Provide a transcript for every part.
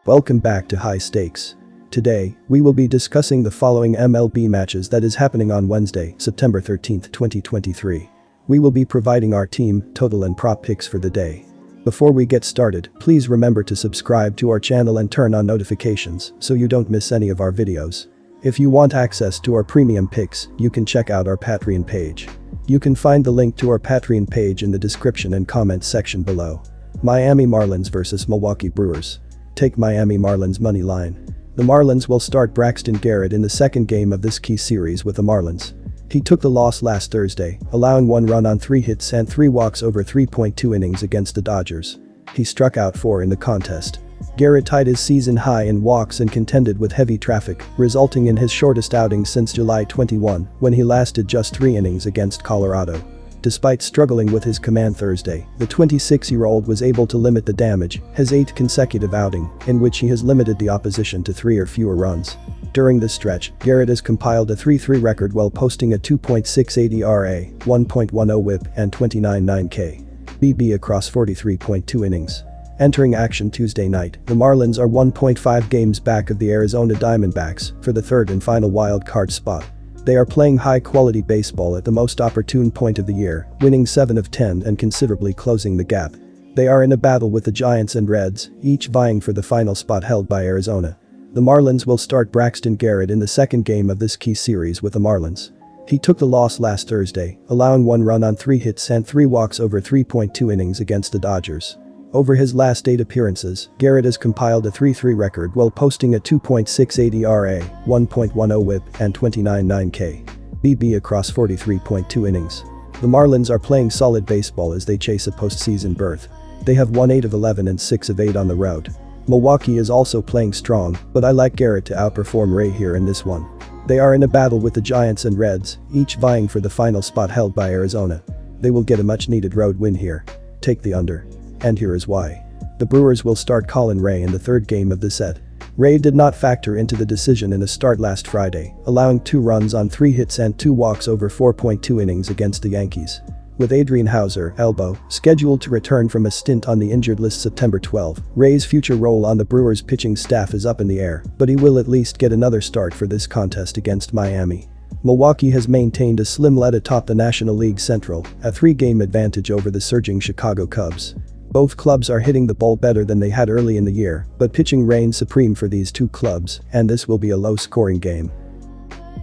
Welcome back to High Stakes. Today, we will be discussing the following MLB matches that is happening on Wednesday, September 13, 2023. We will be providing our team, total and prop picks for the day. Before we get started, please remember to subscribe to our channel and turn on notifications so you don't miss any of our videos. If you want access to our premium picks, you can check out our Patreon page. You can find the link to our Patreon page in the description and comments section below. Miami Marlins vs Milwaukee Brewers. Take Miami Marlins money line. The Marlins will start Braxton Garrett in the second game of this key series with the Marlins. He took the loss last Thursday, allowing 1 run on 3 hits and 3 walks over 3.2 innings against the Dodgers. He struck out 4 in the contest. Garrett tied his season high in walks and contended with heavy traffic, resulting in his shortest outing since July 21, when he lasted just 3 innings against Colorado. Despite struggling with his command Thursday, the 26-year-old was able to limit the damage, his 8th consecutive outing, in which he has limited the opposition to 3 or fewer runs. During this stretch, Garrett has compiled a 3-3 record while posting a 2.68 ERA, 1.10 WHIP, and 29.9 K. BB across 43.2 innings. Entering action Tuesday night, the Marlins are 1.5 games back of the Arizona Diamondbacks for the third and final wild card spot. They are playing high-quality baseball at the most opportune point of the year, winning 7 of 10 and considerably closing the gap. They are in a battle with the Giants and Reds, each vying for the final spot held by Arizona. The Marlins will start Braxton Garrett in the second game of this key series with the Marlins. He took the loss last Thursday, allowing 1 run on 3 hits and 3 walks over 3.2 innings against the Dodgers. Over his last 8 appearances, Garrett has compiled a 3-3 record while posting a 2.68 ERA, 1.10 WHIP, and 29.9 K. BB across 43.2 innings. The Marlins are playing solid baseball as they chase a postseason berth. They have won 8 of 11 and 6 of 8 on the road. Milwaukee is also playing strong, but I like Garrett to outperform Ray here in this one. They are in a battle with the Giants and Reds, each vying for the final spot held by Arizona. They will get a much-needed road win here. Take the under. And here is why. The Brewers will start Colin Ray in the third game of the set. Ray did not factor into the decision in a start last Friday, allowing 2 runs on 3 hits and 2 walks over 4.2 innings against the Yankees. With Adrian Houser, elbow, scheduled to return from a stint on the injured list September 12, Ray's future role on the Brewers' pitching staff is up in the air, but he will at least get another start for this contest against Miami. Milwaukee has maintained a slim lead atop the National League Central, a 3-game advantage over the surging Chicago Cubs. Both clubs are hitting the ball better than they had early in the year, but pitching reigns supreme for these two clubs, and this will be a low-scoring game.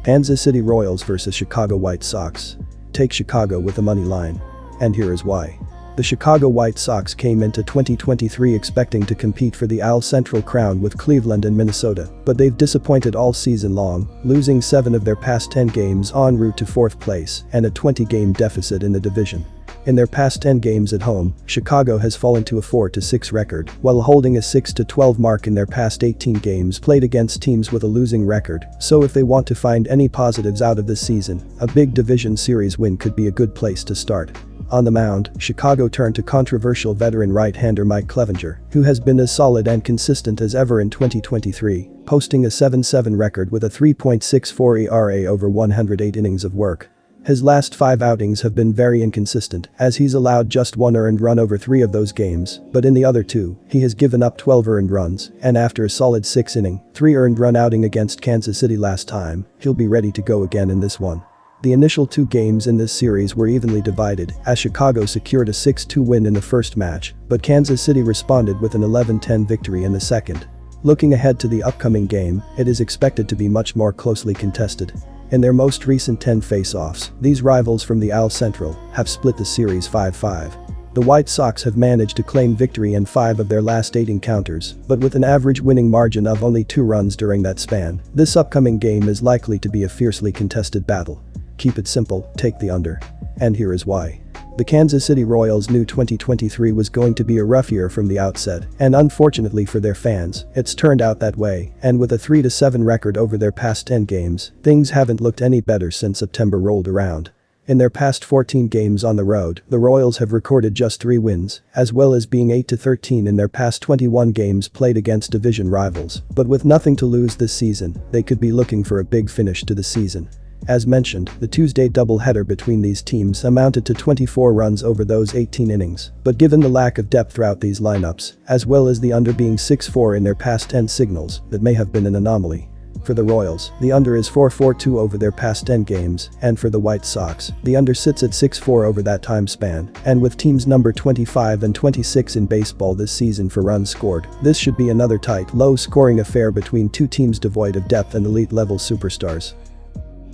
Kansas City Royals vs Chicago White Sox. Take Chicago with the money line. And here is why. The Chicago White Sox came into 2023 expecting to compete for the AL Central crown with Cleveland and Minnesota, but they've disappointed all season long, losing 7 of their past 10 games en route to 4th place and a 20-game deficit in the division. In their past 10 games at home, Chicago has fallen to a 4-6 record, while holding a 6-12 mark in their past 18 games played against teams with a losing record, so if they want to find any positives out of this season, a big division series win could be a good place to start. On the mound, Chicago turned to controversial veteran right-hander Mike Clevinger, who has been as solid and consistent as ever in 2023, posting a 7-7 record with a 3.64 ERA over 108 innings of work. His last 5 outings have been very inconsistent, as he's allowed just 1 earned run over 3 of those games, but in the other 2, he has given up 12 earned runs, and after a solid 6-inning, 3 earned run outing against Kansas City last time, he'll be ready to go again in this one. The initial 2 games in this series were evenly divided, as Chicago secured a 6-2 win in the first match, but Kansas City responded with an 11-10 victory in the second. Looking ahead to the upcoming game, it is expected to be much more closely contested. In their most recent 10 face-offs, these rivals from the AL Central have split the series 5-5. The White Sox have managed to claim victory in 5 of their last 8 encounters, but with an average winning margin of only 2 runs during that span, this upcoming game is likely to be a fiercely contested battle. Keep it simple, take the under. And here is why. The Kansas City Royals knew 2023 was going to be a rough year from the outset, and unfortunately for their fans, it's turned out that way, and with a 3-7 record over their past 10 games, things haven't looked any better since September rolled around. In their past 14 games on the road, the Royals have recorded just 3 wins, as well as being 8-13 in their past 21 games played against division rivals, but with nothing to lose this season, they could be looking for a big finish to the season. As mentioned, the Tuesday doubleheader between these teams amounted to 24 runs over those 18 innings, but given the lack of depth throughout these lineups, as well as the under being 6-4 in their past 10 signals, that may have been an anomaly. For the Royals, the under is 4.42 over their past 10 games, and for the White Sox, the under sits at 6.4 over that time span, and with teams number 25 and 26 in baseball this season for runs scored, this should be another tight, low-scoring affair between two teams devoid of depth and elite-level superstars.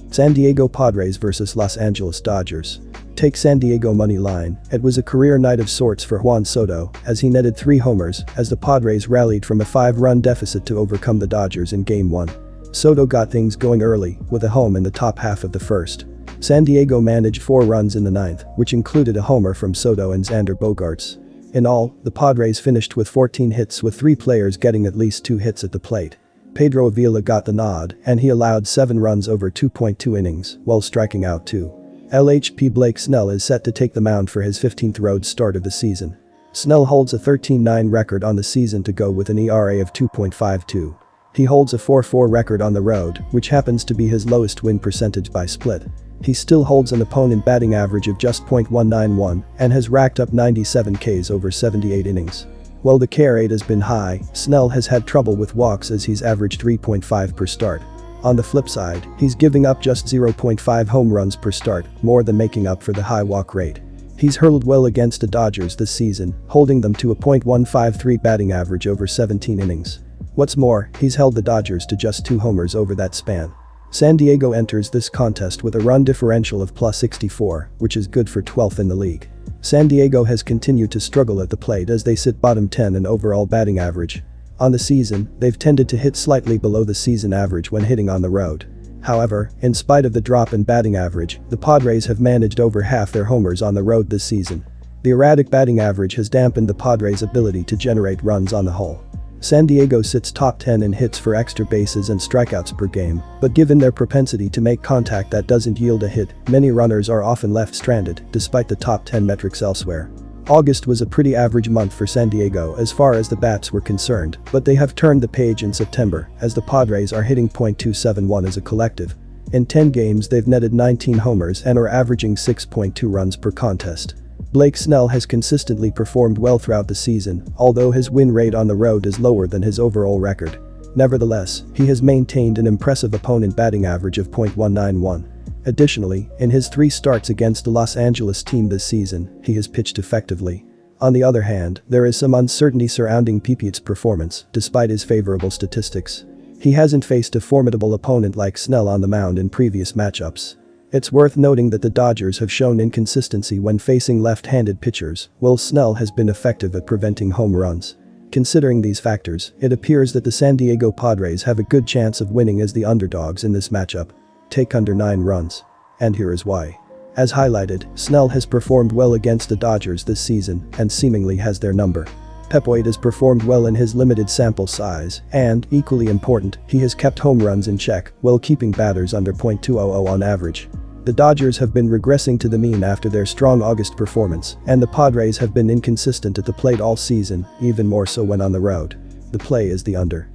San Diego Padres vs Los Angeles Dodgers. Take San Diego money line. It was a career night of sorts for Juan Soto, as he netted 3 homers, as the Padres rallied from a 5-run deficit to overcome the Dodgers in Game 1. Soto got things going early, with a home in the top half of the first. San Diego managed 4 runs in the 9th, which included a homer from Soto and Xander Bogaerts. In all, the Padres finished with 14 hits, with 3 players getting at least 2 hits at the plate. Pedro Avila got the nod, and he allowed 7 runs over 2.2 innings, while striking out 2. LHP Blake Snell is set to take the mound for his 15th road start of the season. Snell holds a 13-9 record on the season to go with an ERA of 2.52. He holds a 4.4 record on the road, which happens to be his lowest win percentage by split. He still holds an opponent batting average of just .191 and has racked up 97 Ks over 78 innings. While the K rate has been high, Snell has had trouble with walks as he's averaged 3.5 per start. On the flip side, he's giving up just 0.5 home runs per start, more than making up for the high walk rate. He's hurled well against the Dodgers this season, holding them to a .153 batting average over 17 innings. What's more, he's held the Dodgers to just 2 homers over that span. San Diego enters this contest with a run differential of +64, which is good for 12th in the league. San Diego has continued to struggle at the plate as they sit bottom 10 in overall batting average. On the season, they've tended to hit slightly below the season average when hitting on the road. However, in spite of the drop in batting average, the Padres have managed over half their homers on the road this season. The erratic batting average has dampened the Padres' ability to generate runs on the whole. San Diego sits top 10 in hits for extra bases and strikeouts per game, but given their propensity to make contact that doesn't yield a hit, many runners are often left stranded, despite the top 10 metrics elsewhere. August was a pretty average month for San Diego as far as the bats were concerned, but they have turned the page in September, as the Padres are hitting .271 as a collective. In 10 games they've netted 19 homers and are averaging 6.2 runs per contest. Blake Snell has consistently performed well throughout the season, although his win rate on the road is lower than his overall record. Nevertheless, he has maintained an impressive opponent batting average of .191. Additionally, in his 3 starts against the Los Angeles team this season, he has pitched effectively. On the other hand, there is some uncertainty surrounding Pipiet's performance, despite his favorable statistics. He hasn't faced a formidable opponent like Snell on the mound in previous matchups. It's worth noting that the Dodgers have shown inconsistency when facing left-handed pitchers, while Snell has been effective at preventing home runs. Considering these factors, it appears that the San Diego Padres have a good chance of winning as the underdogs in this matchup. Take under 9 runs. And here is why. As highlighted, Snell has performed well against the Dodgers this season and seemingly has their number. Pepoid has performed well in his limited sample size, and, equally important, he has kept home runs in check while keeping batters under .200 on average. The Dodgers have been regressing to the mean after their strong August performance, and the Padres have been inconsistent at the plate all season, even more so when on the road. The play is the under.